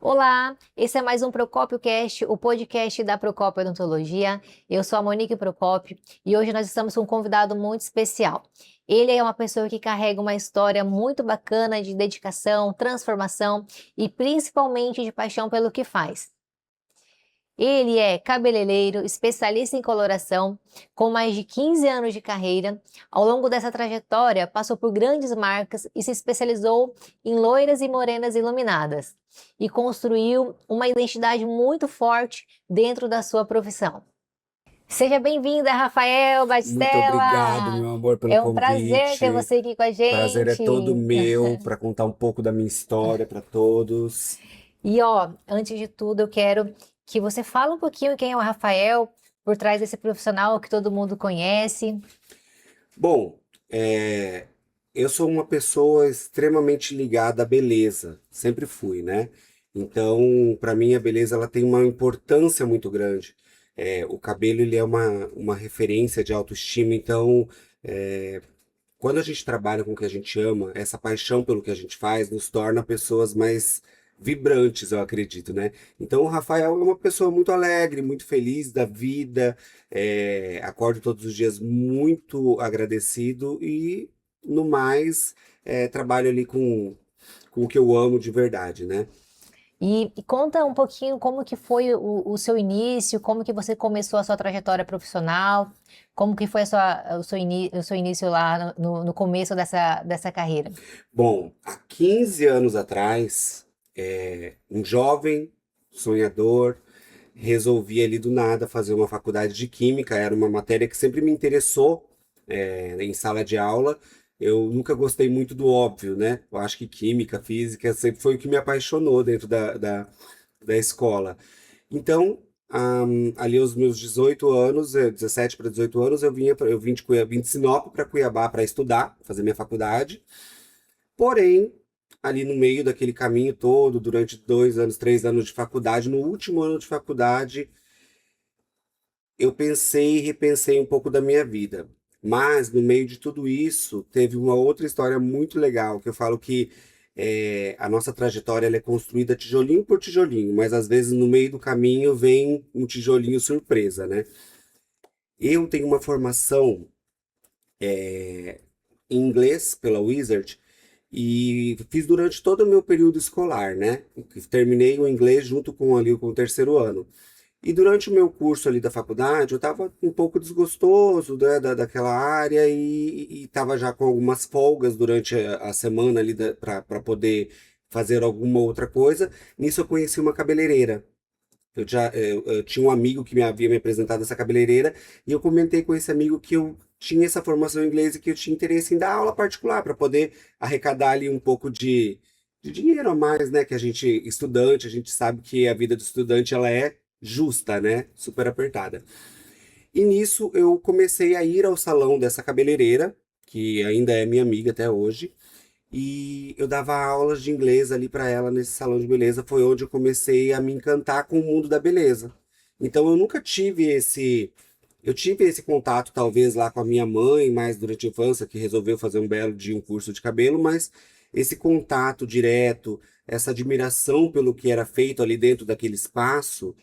Olá, esse é mais um Procópio Cast, o podcast da Procópio Odontologia. Eu sou a Monique Procópio e hoje nós estamos com um convidado muito especial. Ele é uma pessoa que carrega uma história muito bacana de dedicação, transformação e principalmente de paixão pelo que faz. Ele é cabeleireiro, especialista em coloração, com mais de 15 anos de carreira. Ao longo dessa trajetória, passou por grandes marcas e se especializou em loiras e morenas iluminadas e construiu uma identidade muito forte dentro da sua profissão. Seja bem-vinda, Rafael Muito obrigado, Batistella! meu amor, pelo É um prazer ter convite. você aqui com a Prazer é gente. todo meu para contar um pouco da minha história para todos. E ó, antes de tudo, eu quero que você fale um pouquinho quem é o Rafael por trás desse profissional que todo mundo conhece. Bom, eu sou uma pessoa extremamente ligada à beleza, sempre fui, né? Então, para mim, a beleza ela tem uma importância muito grande. O cabelo ele é uma referência de autoestima, então é, quando a gente trabalha com o que a gente ama, essa paixão pelo que a gente faz nos torna pessoas mais vibrantes, eu acredito, né? Então, o Rafael é uma pessoa muito alegre, muito feliz da vida, acordo todos os dias muito agradecido e, no mais, trabalho ali com o que eu amo de verdade, né? E conta um pouquinho como que foi o seu início, como que você começou a sua trajetória profissional, como que foi o seu início lá no começo dessa carreira. Bom, há 15 anos atrás, um jovem sonhador resolvi ali do nada fazer uma faculdade de química. Era uma matéria que sempre me interessou, em sala de aula. Eu nunca gostei muito do óbvio, né? Eu acho que química, física sempre foi o que me apaixonou dentro da escola. Então, ali aos meus 18 anos, 17 para 18 anos, eu vim de Cuiabá, vim de Sinop para Cuiabá para estudar, fazer minha faculdade. Porém, ali no meio daquele caminho todo, durante 2 anos, 3 anos de faculdade, no último ano de faculdade, eu pensei e repensei um pouco da minha vida. Mas, no meio de tudo isso, teve uma outra história muito legal, que eu falo que a nossa trajetória ela é construída tijolinho por tijolinho, mas às vezes no meio do caminho vem um tijolinho surpresa, né? Eu tenho uma formação em inglês pela Wizard e fiz durante todo o meu período escolar, né? Terminei o inglês junto com o terceiro ano. E durante o meu curso ali da faculdade, eu estava um pouco desgostoso, né, daquela área e estava já com algumas folgas durante a semana ali para poder fazer alguma outra coisa. Nisso eu conheci uma cabeleireira. Eu tinha um amigo que me havia me apresentado essa cabeleireira e eu comentei com esse amigo que eu tinha essa formação em inglês e que eu tinha interesse em dar aula particular para poder arrecadar ali um pouco de dinheiro a mais, né? Que a gente, estudante, a gente sabe que a vida do estudante ela é justa, né? Super apertada. E nisso eu comecei a ir ao salão dessa cabeleireira, que ainda é minha amiga até hoje, e eu dava aulas de inglês ali para ela nesse salão de beleza. Foi onde eu comecei a me encantar com o mundo da beleza. Então eu nunca tive esse. Eu tive esse contato, talvez, lá com a minha mãe, mais durante a infância, que resolveu fazer um belo dia um curso de cabelo, mas esse contato direto, essa admiração pelo que era feito ali dentro daquele espaço,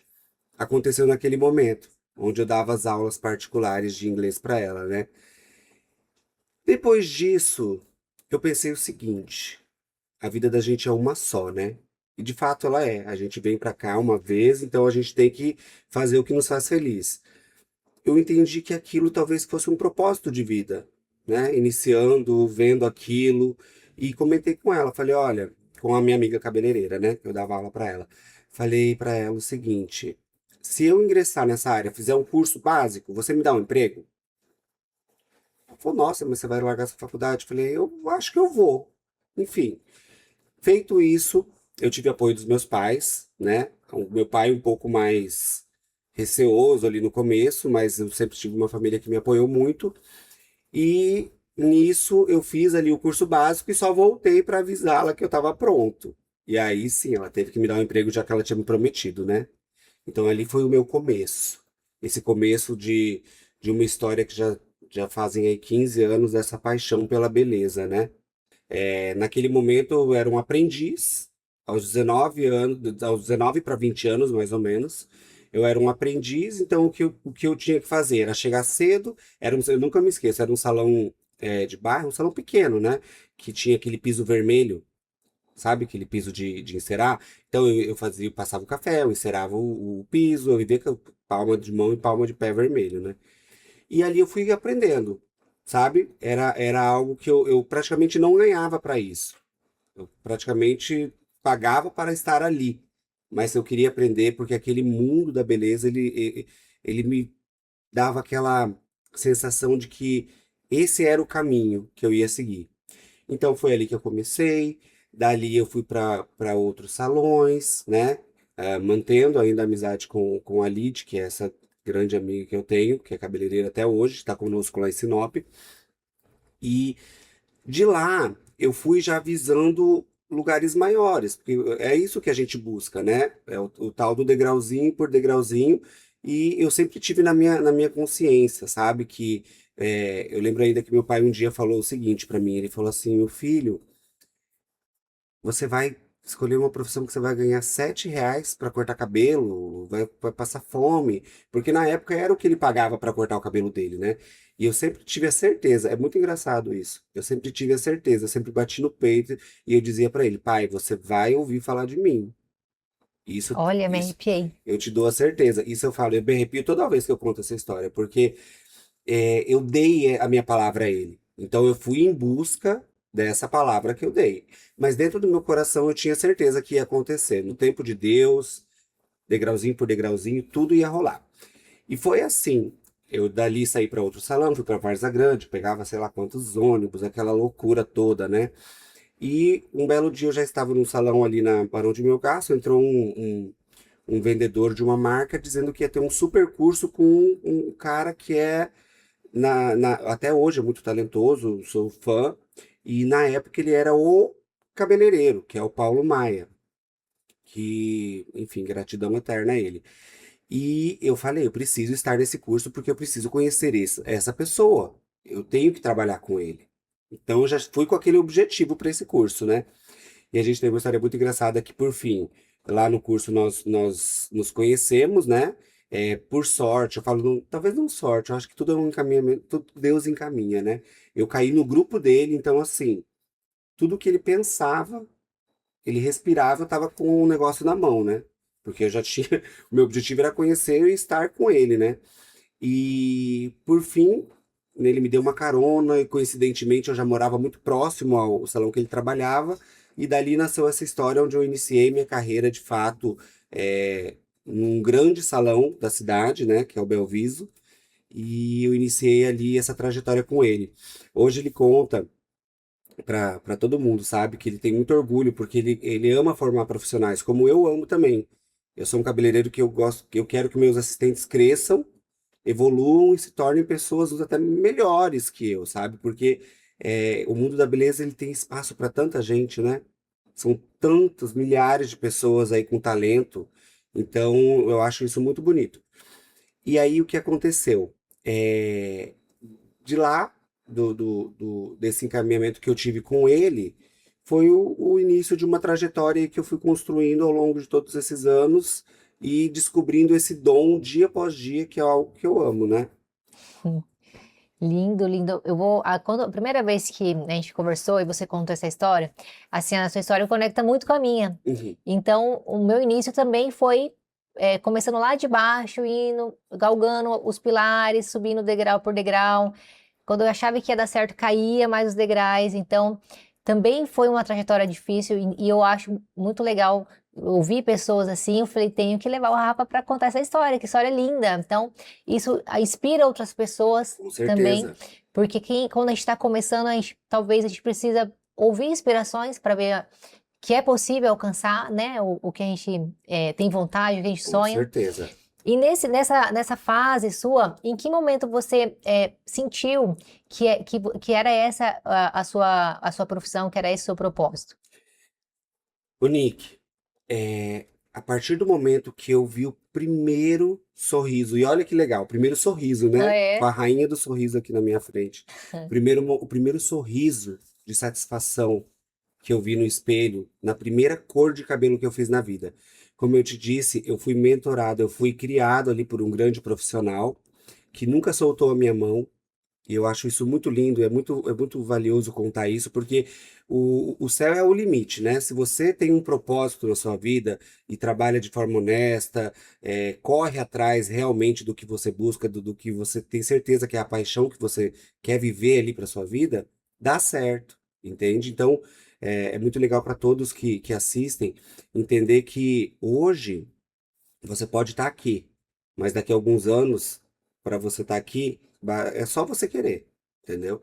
aconteceu naquele momento, onde eu dava as aulas particulares de inglês para ela, né? Depois disso, eu pensei o seguinte: a vida da gente é uma só, né? E de fato ela é. A gente vem pra cá uma vez, então a gente tem que fazer o que nos faz feliz. Eu entendi que aquilo talvez fosse um propósito de vida, né? Iniciando, vendo aquilo e comentei com ela, falei, olha, com a minha amiga cabeleireira, né? Que eu dava aula pra ela. Falei pra ela o seguinte: se eu ingressar nessa área, fizer um curso básico, você me dá um emprego? Ela falou, nossa, mas você vai largar essa faculdade? Eu falei, eu acho que eu vou. Enfim, feito isso, eu tive apoio dos meus pais, né? O meu pai um pouco mais receoso ali no começo, mas eu sempre tive uma família que me apoiou muito. E nisso eu fiz ali o curso básico e só voltei para avisá-la que eu estava pronto. E aí sim, ela teve que me dar um emprego já que ela tinha me prometido, né? Então ali foi o meu começo. Esse começo de uma história que já fazem aí 15 anos dessa paixão pela beleza, né? Naquele momento eu era um aprendiz, aos 19 anos, aos 19 para 20 anos, mais ou menos. Eu era um aprendiz, então o que eu tinha que fazer era chegar cedo, eu nunca me esqueço, era um salão de bairro, um salão pequeno, né? Que tinha aquele piso vermelho, sabe? Aquele piso de encerar. Então eu fazia, eu passava o café, eu encerava o piso, eu vivia com palma de mão e palma de pé vermelho, né? E ali eu fui aprendendo, sabe? Era algo que eu praticamente não ganhava para isso. Eu praticamente pagava para estar ali. Mas eu queria aprender porque aquele mundo da beleza, ele me dava aquela sensação de que esse era o caminho que eu ia seguir. Então foi ali que eu comecei. Dali eu fui para outros salões, né? Mantendo ainda a amizade com a Lid, que é essa grande amiga que eu tenho, que é cabeleireira até hoje, está conosco lá em Sinop. E de lá, eu fui já visando lugares maiores, porque é isso que a gente busca, né? É o tal do degrauzinho por degrauzinho, e eu sempre tive na minha consciência, sabe? Que eu lembro ainda que meu pai um dia falou o seguinte para mim: ele falou assim, meu filho, você vai escolher uma profissão que você vai ganhar R$ 7 para cortar cabelo, vai passar fome, porque na época era o que ele pagava para cortar o cabelo dele, né? E eu sempre tive a certeza, é muito engraçado isso. Eu sempre tive a certeza, eu sempre bati no peito e eu dizia para ele, pai, você vai ouvir falar de mim. Olha, me Isso, arrepiei. eu te dou a certeza. Isso eu falo, eu me arrepio toda vez que eu conto essa história, porque eu dei a minha palavra a ele. Então eu fui em busca dessa palavra que eu dei. Mas dentro do meu coração eu tinha certeza que ia acontecer. No tempo de Deus, degrauzinho por degrauzinho, tudo ia rolar. E foi assim. Eu dali saí para outro salão, fui para Várzea Grande, pegava sei lá quantos ônibus, aquela loucura toda, né? E um belo dia eu já estava num salão ali na Barão de Melgaço, entrou um vendedor de uma marca dizendo que ia ter um super curso com um cara que é até hoje é muito talentoso, sou fã, e na época ele era o cabeleireiro, que é o Paulo Maia, que, enfim, gratidão eterna a ele. E eu falei, eu preciso estar nesse curso porque eu preciso conhecer essa pessoa, eu tenho que trabalhar com ele. Então eu já fui com aquele objetivo para esse curso, né? E a gente tem uma história muito engraçada que, por fim, lá no curso nós nos conhecemos, né? Por sorte, eu falo, talvez não sorte, eu acho que tudo é um encaminhamento, tudo Deus encaminha, né? Eu caí no grupo dele, então, assim, tudo que ele pensava, ele respirava, eu tava com o negócio na mão, né? Porque eu já tinha, o meu objetivo era conhecer e estar com ele, né? E, por fim, ele me deu uma carona e, coincidentemente, eu já morava muito próximo ao salão que ele trabalhava. E dali nasceu essa história onde eu iniciei minha carreira, de fato, num grande salão da cidade, né, que é o Belviso. E eu iniciei ali essa trajetória com ele. Hoje ele conta para todo mundo, sabe, que ele tem muito orgulho, porque ele ama formar profissionais, como eu amo também. Eu sou um cabeleireiro que eu gosto, que eu quero que meus assistentes cresçam, evoluam e se tornem pessoas até melhores que eu, sabe? Porque o mundo da beleza ele tem espaço para tanta gente, né? São tantos milhares de pessoas aí com talento. Então, eu acho isso muito bonito. E aí, o que aconteceu? De lá, desse encaminhamento que eu tive com ele, foi o início de uma trajetória que eu fui construindo ao longo de todos esses anos e descobrindo esse dom dia após dia, que é algo que eu amo, né? Hum, Lindo, lindo. Eu vou, a primeira vez que a gente conversou e você contou essa história, assim, a sua história conecta muito com a minha. Uhum. Então, o meu início também foi começando lá de baixo, indo, galgando os pilares, subindo degrau por degrau. Quando eu achava que ia dar certo, caía mais os degraus. Então, também foi uma trajetória difícil e eu acho muito legal ouvir pessoas assim. Eu falei, tenho que levar o Rafa para contar essa história, que história linda. Então, isso inspira outras pessoas Com também, certeza. porque quando a gente está começando, talvez a gente precisa ouvir inspirações para ver que é possível alcançar, né, o que a gente tem vontade, o que a gente Com sonha. certeza. E nessa fase sua, em que momento você sentiu que era essa a sua profissão, que era esse o seu propósito? O Nick, a partir do momento que eu vi o primeiro sorriso, e olha que legal, o primeiro sorriso, Ah, né? Com é? a rainha do sorriso aqui na minha frente. O primeiro sorriso de satisfação que eu vi no espelho na primeira cor de cabelo que eu fiz na vida. Como eu te disse, eu fui mentorado, eu fui criado ali por um grande profissional que nunca soltou a minha mão. E eu acho isso muito lindo, é muito valioso contar isso, porque o céu é o limite, né? Se você tem um propósito na sua vida e trabalha de forma honesta, corre atrás realmente do que você busca, do que você tem certeza que é a paixão que você quer viver ali para sua vida, dá certo, entende? Então, é muito legal para todos que assistem entender que hoje você pode estar aqui, mas daqui a alguns anos, para você estar aqui, é só você querer, entendeu?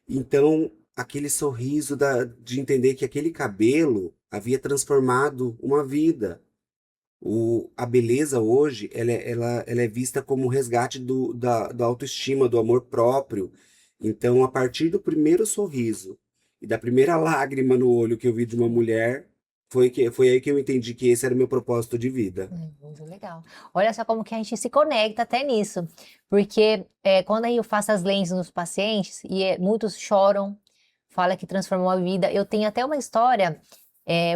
Então, aquele sorriso de entender que aquele cabelo havia transformado uma vida. A beleza hoje, ela é vista como um resgate da autoestima, do amor próprio. Então, a partir do primeiro sorriso e da primeira lágrima no olho que eu vi de uma mulher, foi aí que eu entendi que esse era o meu propósito de vida. Muito legal. Olha só como que a gente se conecta até nisso, porque quando aí eu faço as lentes nos pacientes e muitos choram, fala que transformou a vida. Eu tenho até uma história,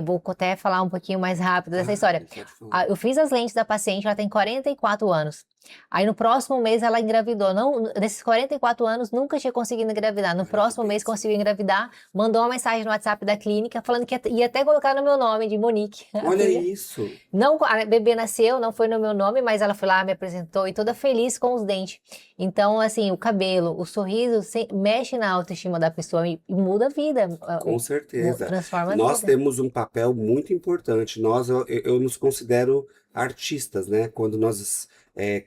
vou até falar um pouquinho mais rápido dessa história. Pode falar. Eu fiz as lentes da paciente, ela tem 44 anos. Aí no próximo mês ela engravidou. Não, nesses 44 anos nunca tinha conseguido engravidar. No próximo mês Parabéns. conseguiu engravidar, mandou uma mensagem no WhatsApp da clínica falando que ia até colocar no meu nome de Monique, a Olha filha. isso. Não, a bebê nasceu, não foi no meu nome, mas ela foi lá, me apresentou e toda feliz com os dentes. Então, assim, o cabelo, o sorriso mexe na autoestima da pessoa e muda a vida, Com certeza. transforma a Nós vida. temos um papel muito importante. Eu nos considero artistas, né? Quando nós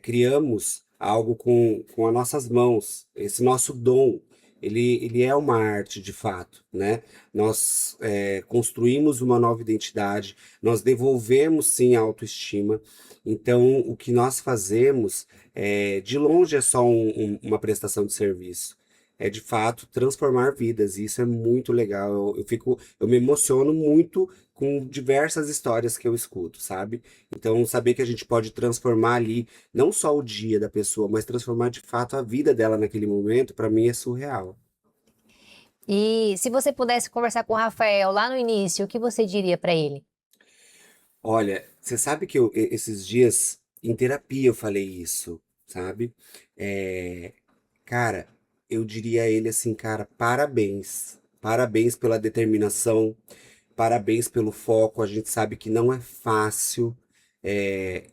criamos algo com as nossas mãos, esse nosso dom, ele é uma arte de fato, né? Nós construímos uma nova identidade, nós devolvemos sim a autoestima. Então, o que nós fazemos, de longe, é só uma prestação de serviço. É de fato transformar vidas, e isso é muito legal. Eu me emociono muito com diversas histórias que eu escuto, sabe? Então, saber que a gente pode transformar ali não só o dia da pessoa, mas transformar de fato a vida dela naquele momento, para mim é surreal. E se você pudesse conversar com o Rafael lá no início, o que você diria para ele? Olha, você sabe que esses dias em terapia eu falei isso, sabe? É, cara, eu diria a ele assim, cara, parabéns. Parabéns pela determinação. Parabéns pelo foco. A gente sabe que não é fácil.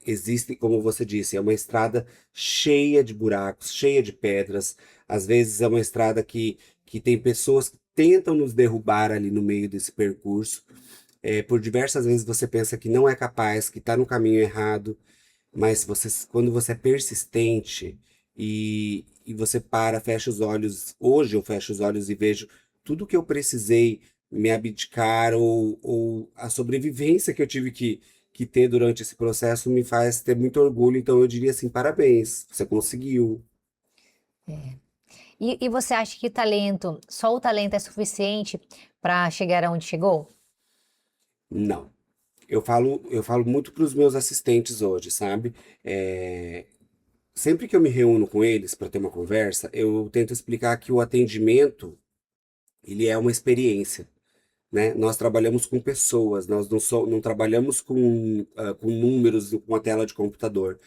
Existe, como você disse, é uma estrada cheia de buracos, cheia de pedras. Às vezes é uma estrada que tem pessoas que tentam nos derrubar ali no meio desse percurso. Por diversas vezes você pensa que não é capaz, que está no caminho errado, mas quando você é persistente e você para, fecha os olhos, hoje eu fecho os olhos e vejo tudo que eu precisei me abdicar ou a sobrevivência que eu tive que ter durante esse processo me faz ter muito orgulho. Então eu diria assim, parabéns, você conseguiu. E você acha que talento, só o talento é suficiente para chegar aonde chegou? Não. Eu falo muito para os meus assistentes hoje, sabe? É, sempre que eu me reúno com eles para ter uma conversa, eu tento explicar que o atendimento, ele é uma experiência, né? Nós trabalhamos com pessoas, nós não trabalhamos com números, com uma tela de computador.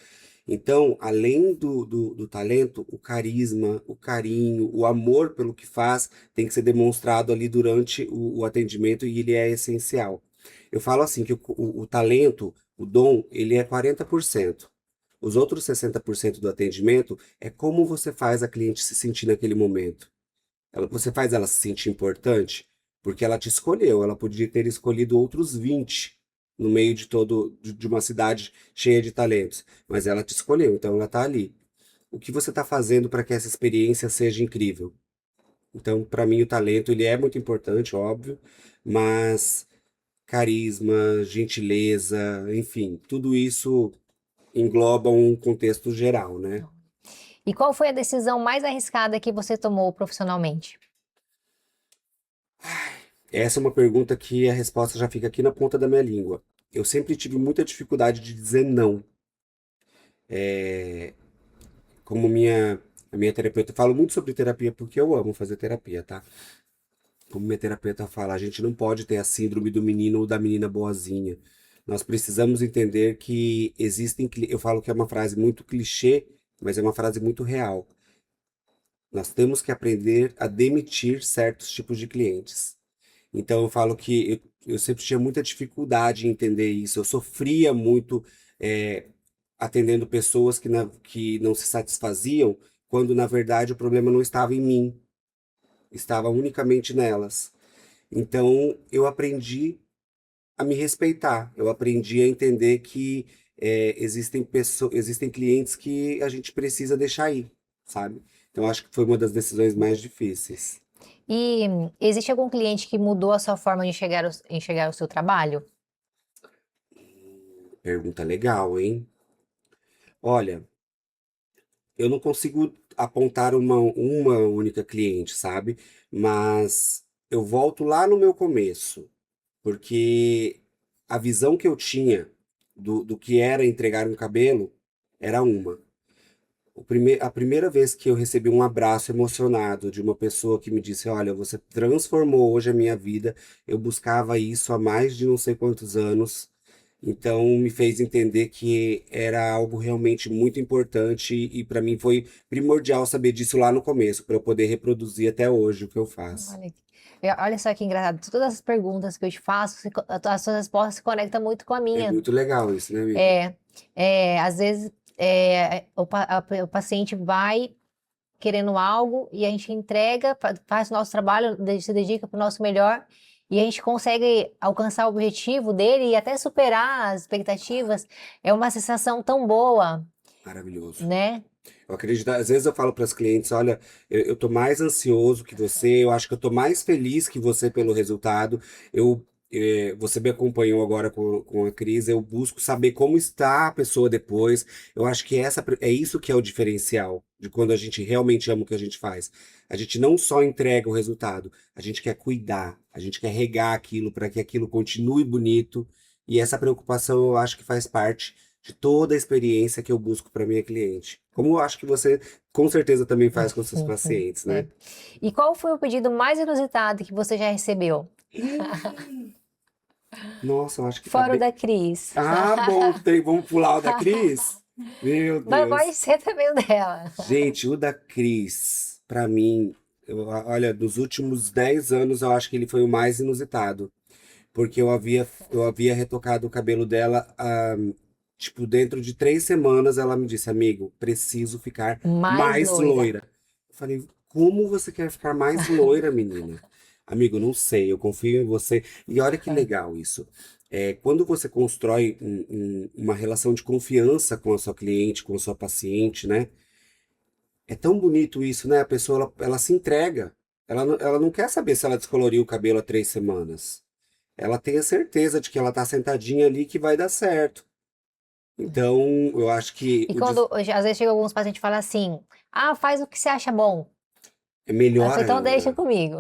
Então, além do talento, o carisma, o carinho, o amor pelo que faz tem que ser demonstrado ali durante o atendimento e ele é essencial. Eu falo assim que o talento, o dom, ele é 40%. Os outros 60% do atendimento é como você faz a cliente se sentir naquele momento. Você faz ela se sentir importante porque ela te escolheu. Ela podia ter escolhido outros 20 no meio de uma cidade cheia de talentos, mas ela te escolheu, então ela está ali. O que você está fazendo para que essa experiência seja incrível? Então, para mim, o talento ele é muito importante, óbvio, mas carisma, gentileza, enfim, tudo isso engloba um contexto geral, né? E qual foi a decisão mais arriscada que você tomou profissionalmente? Essa é uma pergunta que a resposta já fica aqui na ponta da minha língua. Eu sempre tive muita dificuldade de dizer não. Como a minha terapeuta, eu falo muito sobre terapia porque eu amo fazer terapia, tá? como minha terapeuta fala, a gente não pode ter a síndrome do menino ou da menina boazinha. Nós precisamos entender que existem, eu falo que é uma frase muito clichê, mas é uma frase muito real. Nós temos que aprender a demitir certos tipos de clientes. Então eu falo que eu sempre tinha muita dificuldade em entender isso. Eu sofria muito é, atendendo pessoas que não se satisfaziam, quando na verdade o problema não estava em mim, estava unicamente nelas. Então eu aprendi a me respeitar, eu aprendi a entender que existem pessoas, existem clientes que a gente precisa deixar ir, sabe? Então acho que foi uma das decisões mais difíceis. E existe algum cliente que mudou a sua forma de enxergar o seu trabalho? Pergunta legal, hein? Olha, eu não consigo apontar uma única cliente, sabe? Mas eu volto lá no meu começo, porque a visão que eu tinha do que era entregar um cabelo era uma. A primeira vez que eu recebi um abraço emocionado de uma pessoa que me disse: Olha, você transformou hoje a minha vida, eu buscava isso há mais de não sei quantos anos. Então, me fez entender que era algo realmente muito importante e para mim foi primordial saber disso lá no começo, para eu poder reproduzir até hoje o que eu faço. Olha, olha só que engraçado, todas as perguntas que eu te faço, as suas respostas se conectam muito com a É minha. muito legal isso, né, amiga? É, às vezes o paciente vai querendo algo e a gente entrega, faz o nosso trabalho, se dedica para o nosso melhor e a gente consegue alcançar o objetivo dele e até superar as expectativas. É uma sensação tão boa, Maravilhoso. né? Eu acredito, às vezes eu falo para os clientes, olha, eu tô mais ansioso que você, eu acho que eu tô mais feliz que você pelo resultado. Você me acompanhou agora com a Cris, eu busco saber como está a pessoa depois. Eu acho que é isso que é o diferencial de quando a gente realmente ama o que a gente faz. A gente não só entrega o resultado, a gente quer cuidar, a gente quer regar aquilo para que aquilo continue bonito. E essa preocupação eu acho que faz parte de toda a experiência que eu busco para minha cliente. Como eu acho que você com certeza também faz com seus pacientes, É. né? E qual foi o pedido mais inusitado que você já recebeu? Nossa, eu acho que tá Fora o bem. da Cris. Ah, bom, vamos pular o da Cris? Meu Mas pode Deus. ser também o dela. Gente, o da Cris, pra mim, olha, dos últimos 10 anos, eu acho que ele foi o mais inusitado. Porque eu havia retocado o cabelo dela, tipo, dentro de 3 semanas, ela me disse, amigo, preciso ficar Mais mais loira. loira. Eu falei, como você quer ficar mais loira, menina? Amigo, não sei, eu confio em você. E olha que legal isso. Quando você constrói uma relação de confiança com a sua cliente, com a sua paciente, né? É tão bonito isso, né? A pessoa, ela se entrega. Ela não quer saber se ela descoloriu o cabelo há 3 semanas. Ela tem a certeza de que ela tá sentadinha ali que vai dar certo. Então, eu acho que E quando, às vezes, chega alguns pacientes e falam assim, ah, faz o que você acha bom. é Aí eu melhor falei, então deixa ainda. comigo.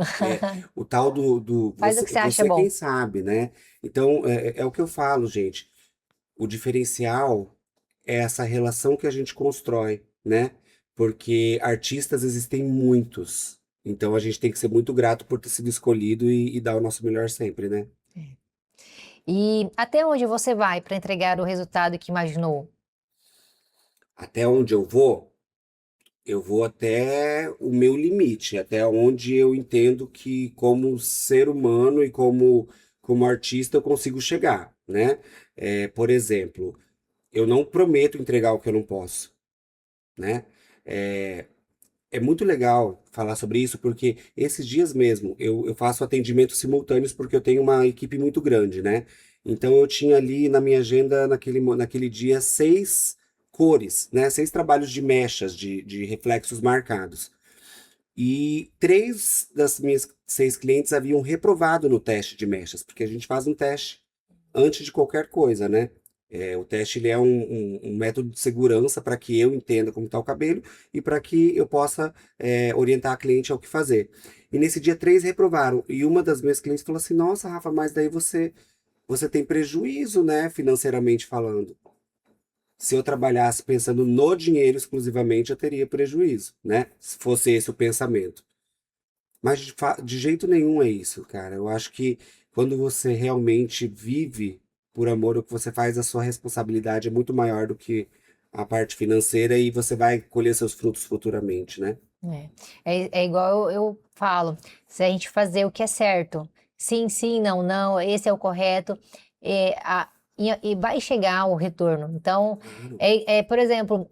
O tal Faz o que você acha você quem bom. sabe, né? Então, é o que eu falo, gente. O diferencial é essa relação que a gente constrói, né? Porque artistas existem muitos. Então, a gente tem que ser muito grato por ter sido escolhido e dar o nosso melhor sempre, né? E até onde você vai para entregar o resultado que imaginou? Até onde eu vou até o meu limite, até onde eu entendo que, como ser humano e como artista, eu consigo chegar, né? Por exemplo, eu não prometo entregar o que eu não posso, né? É, é muito legal falar sobre isso, porque esses dias mesmo eu faço atendimentos simultâneos porque eu tenho uma equipe muito grande, né? Então eu tinha ali na minha agenda, naquele dia, 6 cores, né? 6 trabalhos de mechas, de reflexos marcados. E 3 das minhas 6 clientes haviam reprovado no teste de mechas, porque a gente faz um teste antes de qualquer coisa, né? O teste ele é um método de segurança para que eu entenda como está o cabelo e para que eu possa orientar a cliente ao que fazer. E nesse dia 3 reprovaram. E uma das minhas clientes falou assim: Nossa, Rafa, mas daí você tem prejuízo, né, financeiramente falando. Se eu trabalhasse pensando no dinheiro exclusivamente, eu teria prejuízo, né? Se fosse esse o pensamento. Mas de jeito nenhum é isso, cara. Eu acho que quando você realmente vive por amor, o que você faz, a sua responsabilidade é muito maior do que a parte financeira e você vai colher seus frutos futuramente, né? É igual eu falo, se a gente fazer o que é certo, sim, sim, não, não, esse é o correto, e vai chegar o retorno. Então, Claro. por exemplo,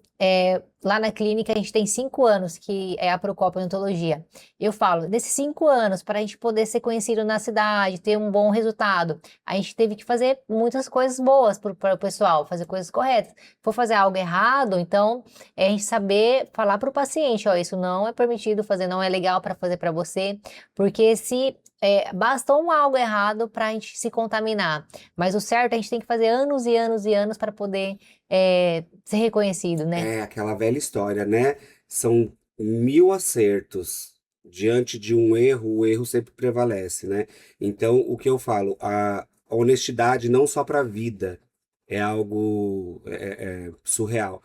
lá na clínica a gente tem 5 anos que é a Procopio Odontologia. Eu falo, desses 5 anos, para a gente poder ser conhecido na cidade, ter um bom resultado, a gente teve que fazer muitas coisas boas para o pessoal, fazer coisas corretas. For fazer algo errado, então é a gente saber falar para o paciente, ó, isso não é permitido fazer, não é legal para fazer para você, porque se basta algo errado para a gente se contaminar, mas o certo a gente tem que fazer anos e anos e anos para poder ser reconhecido, né? É aquela velha história, né? São 1000 acertos. Diante de um erro, o erro sempre prevalece, né? Então, o que eu falo, a honestidade não só para a vida é algo surreal.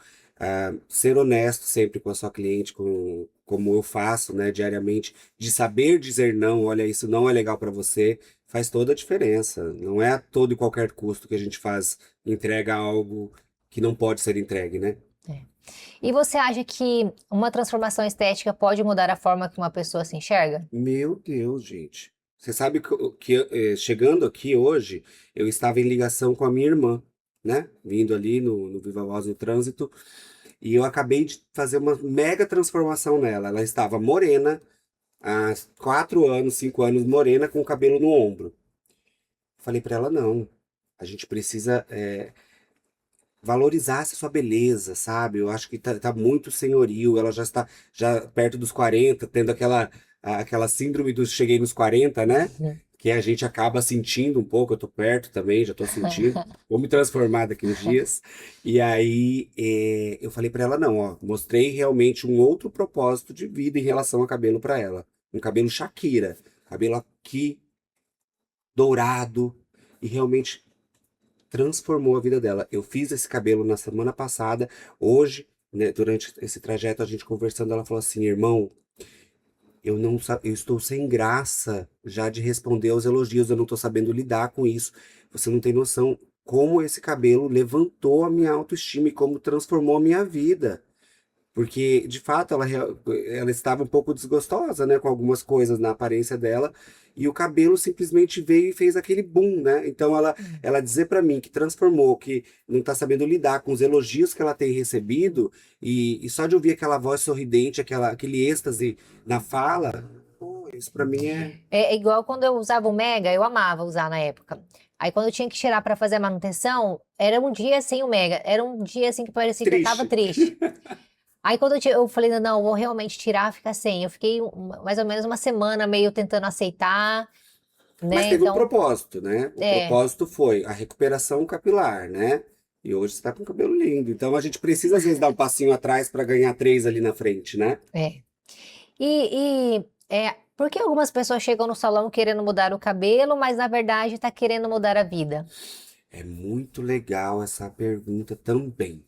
Ser honesto sempre com a sua cliente, como eu faço, né, diariamente, de saber dizer não, olha, isso não é legal para você, faz toda a diferença. Não é a todo e qualquer custo que a gente faz, entrega algo que não pode ser entregue, né? É. E você acha que uma transformação estética pode mudar a forma que uma pessoa se enxerga? Meu Deus, gente. Você sabe chegando aqui hoje, eu estava em ligação com a minha irmã, né? Vindo ali no Viva Voz no trânsito, e eu acabei de fazer uma mega transformação nela. Ela estava morena, há 4 anos, 5 anos, morena, com o cabelo no ombro. Falei para ela, não, a gente precisa valorizar essa sua beleza, sabe? Eu acho que tá muito senhoril, ela já está já perto dos 40, tendo aquela síndrome do cheguei nos 40, né? Que a gente acaba sentindo um pouco, eu tô perto também, já tô sentindo. Vou me transformar daqui uns dias. E aí eu falei pra ela, não, ó, mostrei realmente um outro propósito de vida em relação a cabelo pra ela. Um cabelo Shakira, cabelo aqui, dourado, e realmente transformou a vida dela. Eu fiz esse cabelo na semana passada. Hoje, né, durante esse trajeto, a gente conversando, ela falou assim: irmão, eu não eu estou sem graça já de responder aos elogios, eu não estou sabendo lidar com isso. Você não tem noção como esse cabelo levantou a minha autoestima e como transformou a minha vida. Porque, de fato, ela estava um pouco desgostosa, né, com algumas coisas na aparência dela, e o cabelo simplesmente veio e fez aquele boom, né? Então, ela dizer para mim que transformou, que não está sabendo lidar com os elogios que ela tem recebido, e só de ouvir aquela voz sorridente, aquele êxtase na fala, pô, isso para mim é É igual quando eu usava o Mega, eu amava usar na época. Aí quando eu tinha que tirar para fazer a manutenção, era um dia sem o Mega, era um dia assim que parecia que eu tava triste. triste. Aí quando eu falei, não, eu vou realmente tirar, ficar sem. Eu fiquei mais ou menos uma semana meio tentando aceitar, Mas né? teve um Então, propósito, né? O é, propósito foi a recuperação capilar, né? E hoje você tá com o cabelo lindo. Então a gente precisa, às vezes, dar um passinho atrás para ganhar três ali na frente, né? é. Por que algumas pessoas chegam no salão querendo mudar o cabelo, mas na verdade tá querendo mudar a vida? É muito legal essa pergunta também.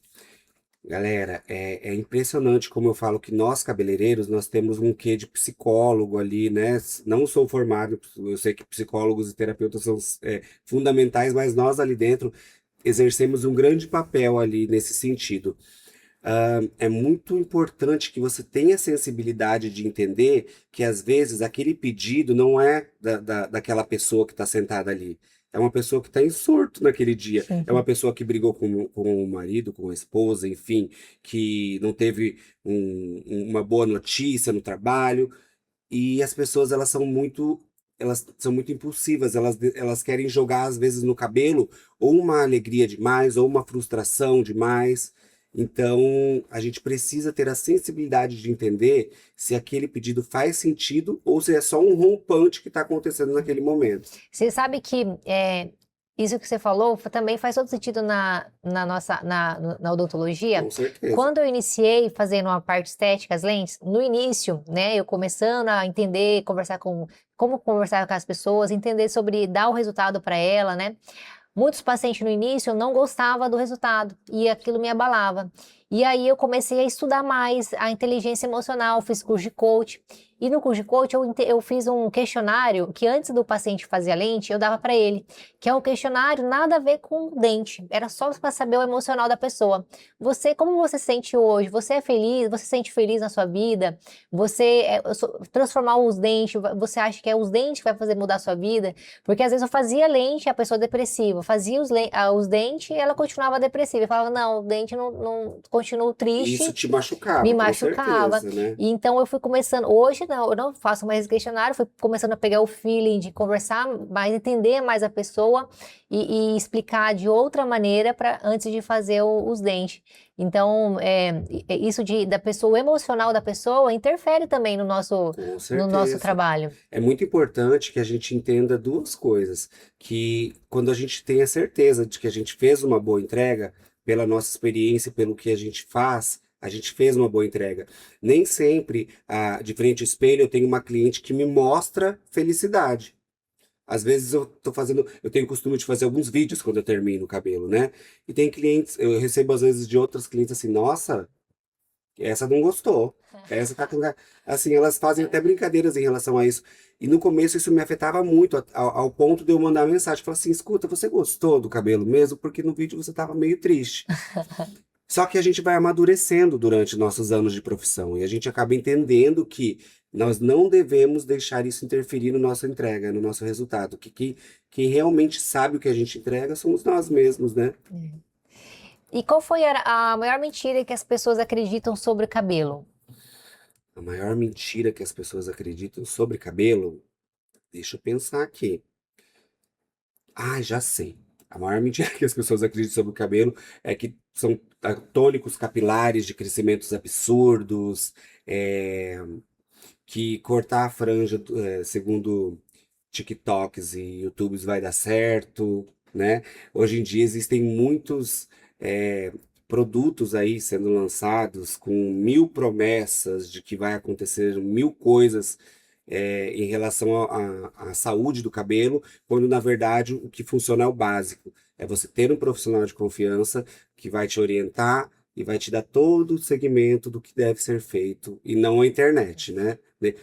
Galera, é impressionante como eu falo que nós cabeleireiros, nós temos um quê de psicólogo ali, né? Não sou formado, eu sei que psicólogos e terapeutas são fundamentais, mas nós ali dentro exercemos um grande papel ali nesse sentido. É muito importante que você tenha sensibilidade de entender que às vezes aquele pedido não é daquela pessoa que está sentada ali. É uma pessoa que está em surto naquele dia. É uma pessoa que brigou com o marido, com a esposa, enfim, que não teve uma boa notícia no trabalho. E as pessoas, elas são muito impulsivas, elas querem jogar, às vezes, no cabelo ou uma alegria demais, ou uma frustração demais. Então, a gente precisa ter a sensibilidade de entender se aquele pedido faz sentido ou se é só um rompante que está acontecendo naquele momento. Você sabe que isso que você falou também faz todo sentido na nossa na odontologia. Com certeza. Quando eu iniciei fazendo uma parte estética, as lentes, no início, né, eu começando a entender, como conversar com as pessoas, entender sobre dar o resultado para ela, né? Muitos pacientes no início não gostavam do resultado e aquilo me abalava. E aí eu comecei a estudar mais a inteligência emocional, fiz curso de coach. E no curso de coach eu fiz um questionário que antes do paciente fazer a lente, eu dava para ele, que é um questionário nada a ver com o dente, era só para saber o emocional da pessoa. Como você se sente hoje? Você é feliz? Você se sente feliz na sua vida? Transformar os dentes, você acha que é os dentes que vai fazer mudar a sua vida? Porque às vezes eu fazia lente, a pessoa depressiva, fazia os dentes e ela continuava depressiva. Eu falava, não, o dente não continua E isso triste, te me machucava, com machucava. certeza, né? E então eu fui começando, hoje não, eu não faço mais questionário, fui começando a pegar o feeling de conversar mais, entender mais a pessoa e explicar de outra maneira antes de fazer os dentes. Então, isso da pessoa, o emocional da pessoa interfere também no nosso, Com no nosso certeza. trabalho. É muito importante que a gente entenda duas coisas, que quando a gente tem a certeza de que a gente fez uma boa entrega, pela nossa experiência, pelo que a gente faz, a gente fez uma boa entrega. Nem sempre, de frente ao espelho, eu tenho uma cliente que me mostra felicidade. Às vezes eu tenho o costume de fazer alguns vídeos quando eu termino o cabelo, né? E tem clientes, eu recebo às vezes de outras clientes assim, nossa, essa não gostou. Essa tá com. Assim, elas fazem até brincadeiras em relação a isso. E no começo isso me afetava muito, ao ponto de eu mandar mensagem. Falar assim: escuta, você gostou do cabelo mesmo? Porque no vídeo você tava meio triste. Só que a gente vai amadurecendo durante nossos anos de profissão. E a gente acaba entendendo que nós não devemos deixar isso interferir na nossa entrega, no nosso resultado. Quem realmente sabe o que a gente entrega somos nós mesmos, né? E qual foi a maior mentira que as pessoas acreditam sobre o cabelo? A maior mentira que as pessoas acreditam sobre cabelo. Deixa eu pensar aqui. Ah, já sei. A maior mentira que as pessoas acreditam sobre o cabelo é que são tônicos capilares de crescimentos absurdos, é, que cortar a franja, segundo TikToks e YouTubes vai dar certo, né? Hoje em dia existem muitos produtos aí sendo lançados com mil promessas de que vai acontecer mil coisas em relação à saúde do cabelo, quando na verdade o que funciona é o básico. É você ter um profissional de confiança que vai te orientar e vai te dar todo o segmento do que deve ser feito, e não a internet, né?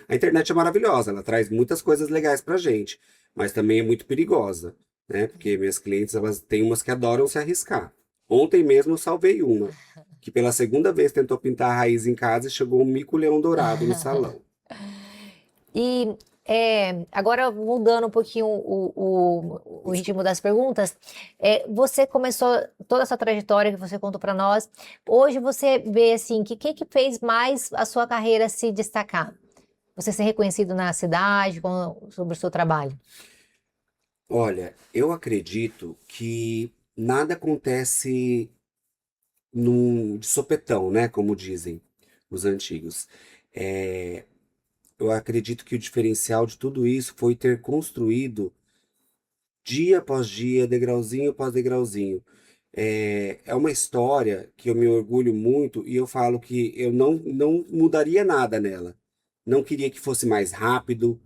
A internet é maravilhosa, ela traz muitas coisas legais pra gente, mas também é muito perigosa, né? Porque minhas clientes, elas têm umas que adoram se arriscar. Ontem mesmo eu salvei uma, que pela segunda vez tentou pintar a raiz em casa e chegou um mico-leão dourado no salão. E agora mudando um pouquinho o ritmo das perguntas, você começou toda essa trajetória que você contou para nós. Hoje você vê assim, que fez mais a sua carreira se destacar? Você ser reconhecido na cidade, sobre o seu trabalho? Olha, eu acredito que nada acontece de sopetão, né? Como dizem os antigos. É, eu acredito que o diferencial de tudo isso foi ter construído dia após dia, degrauzinho após degrauzinho. É uma história que eu me orgulho muito e eu falo que eu não mudaria nada nela. Não queria que fosse mais rápido,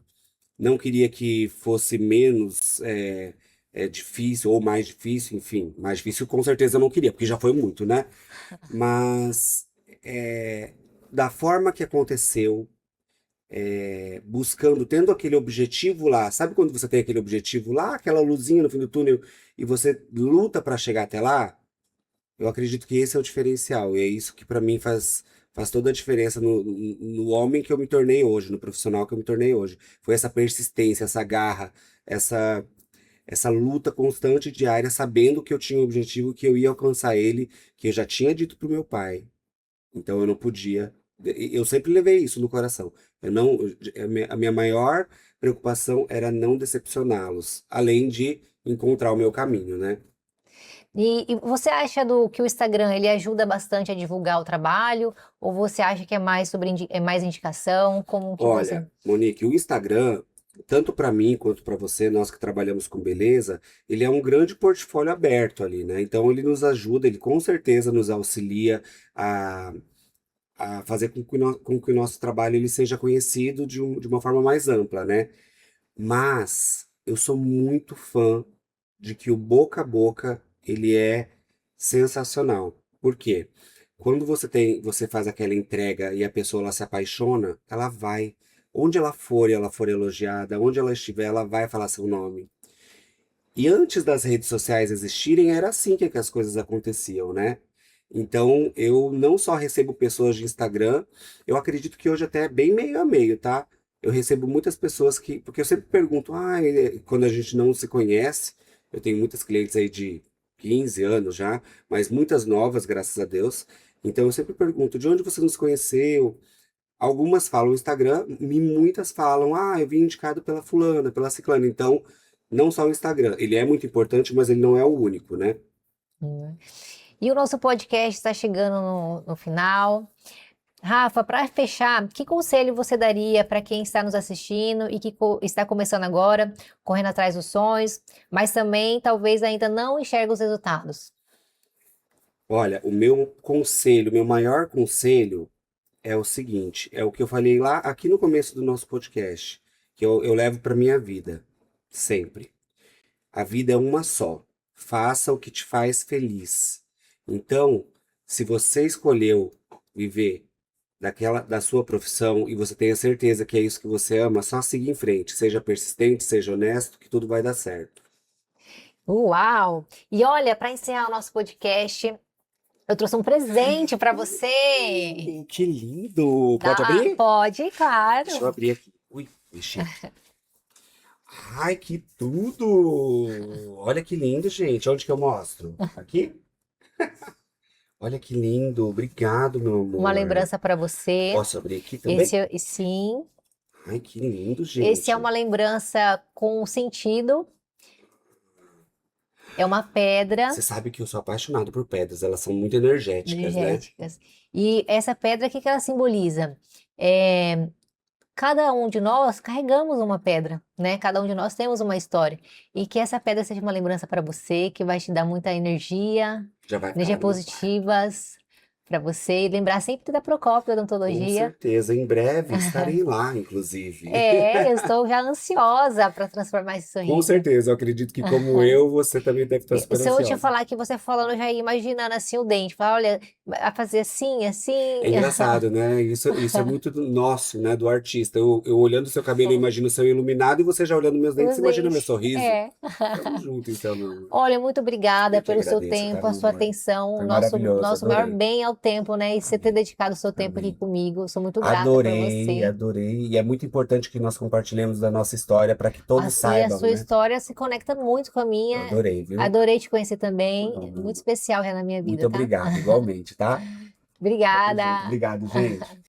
não queria que fosse menos difícil ou mais difícil, enfim. Mais difícil com certeza eu não queria, porque já foi muito, né? Mas da forma que aconteceu, buscando, tendo aquele objetivo lá. Sabe quando você tem aquele objetivo lá, aquela luzinha no fim do túnel, e você luta para chegar até lá? Eu acredito que esse é o diferencial, e é isso que para mim faz toda a diferença no homem que eu me tornei hoje, no profissional que eu me tornei hoje. Foi essa persistência, essa garra, essa, essa luta constante diária, sabendo que eu tinha um objetivo, que eu ia alcançar ele, que eu já tinha dito pro meu pai. Então eu não podia. Eu sempre levei isso no coração. Eu não, a minha maior preocupação era não decepcioná-los, além de encontrar o meu caminho, né? E você acha que o Instagram ele ajuda bastante a divulgar o trabalho? Ou você acha que é mais é mais indicação? Como que você... Olha, Monique, o Instagram, tanto para mim quanto para você, nós que trabalhamos com beleza, ele é um grande portfólio aberto ali, né? Então ele nos ajuda, ele com certeza nos auxilia a, a fazer com que o nosso trabalho ele seja conhecido de uma forma mais ampla, né? Mas eu sou muito fã de que o boca a boca ele é sensacional. Por quê? Quando você faz aquela entrega e a pessoa ela se apaixona, ela vai. onde ela for e ela for elogiada, onde ela estiver, ela vai falar seu nome. E antes das redes sociais existirem, era assim que as coisas aconteciam, né? Então, eu não só recebo pessoas de Instagram, eu acredito que hoje até é bem meio a meio, tá? Eu recebo muitas pessoas que, porque eu sempre pergunto, quando a gente não se conhece, eu tenho muitas clientes aí de 15 anos já, mas muitas novas, graças a Deus. Então, eu sempre pergunto, de onde você nos conheceu? Algumas falam Instagram e muitas falam, eu vim indicado pela fulana, pela ciclana. Então, não só o Instagram. Ele é muito importante, mas ele não é o único, né? Hum. E o nosso podcast está chegando no final. Rafa, para fechar, que conselho você daria para quem está nos assistindo e que está começando agora, correndo atrás dos sonhos, mas também talvez ainda não enxerga os resultados? Olha, o meu conselho, meu maior conselho é o seguinte, é o que eu falei lá aqui no começo do nosso podcast, que eu levo para minha vida, sempre. A vida é uma só. Faça o que te faz feliz. Então, se você escolheu viver da sua profissão e você tem a certeza que é isso que você ama, só siga em frente. Seja persistente, seja honesto, que tudo vai dar certo. Uau! E olha, para encerrar o nosso podcast, eu trouxe um presente para você. Que lindo! Pode abrir? Pode, Deixa eu claro. abrir aqui. Ui, mexi. Ai, que tudo! Olha que lindo, gente. Onde que eu mostro? Aqui? Olha que lindo. Obrigado, meu Uma amor. lembrança para você. Posso abrir aqui também? Sim, Ai, que lindo, esse é gente. uma lembrança com sentido. É uma pedra Você sabe que eu sou apaixonado por pedras. Elas são muito energéticas, né? energética. E essa pedra, o que que ela simboliza? É, cada um de nós carregamos uma pedra, né? Cada um de nós temos uma história. E que essa pedra seja uma lembrança para você, que vai te dar muita Já vai energia ficar no meu quarto. positivas para você. E lembrar sempre da Procópio Com Odontologia. certeza. Em breve estarei lá, inclusive. Eu estou já ansiosa para transformar esse Com sorriso. certeza. Eu acredito que, como eu, você também deve estar super Se eu te ansiosa. falar que você falando, eu já ia imaginando assim o dente. Falar, olha, a fazer assim, assim. É engraçado, né? Isso é muito do nosso, né? Do artista. Eu olhando o seu cabelo, eu imagino o seu iluminado, e você já olhando meus dentes, Os imagina meu dentes. sorriso. É. Tamo junto, então, meu amor. Olha, muito obrigada Eu que pelo seu agradeço, tá, tempo, a meu sua amor? atenção. Foi maravilhoso, Nosso maior adorei. bem é o tempo, né? E você ter Amém. dedicado o seu tempo aqui Amém. comigo. Sou muito grata por Adorei, você. adorei. E é muito importante que nós compartilhemos da nossa história para que todos E a saibam, sua né? história se conecta muito com a Eu minha. adorei, viu? Adorei te conhecer também. Bom, Muito especial já na minha vida, muito tá? obrigado, igualmente, tá? Tamo junto. Obrigada. Obrigado, gente.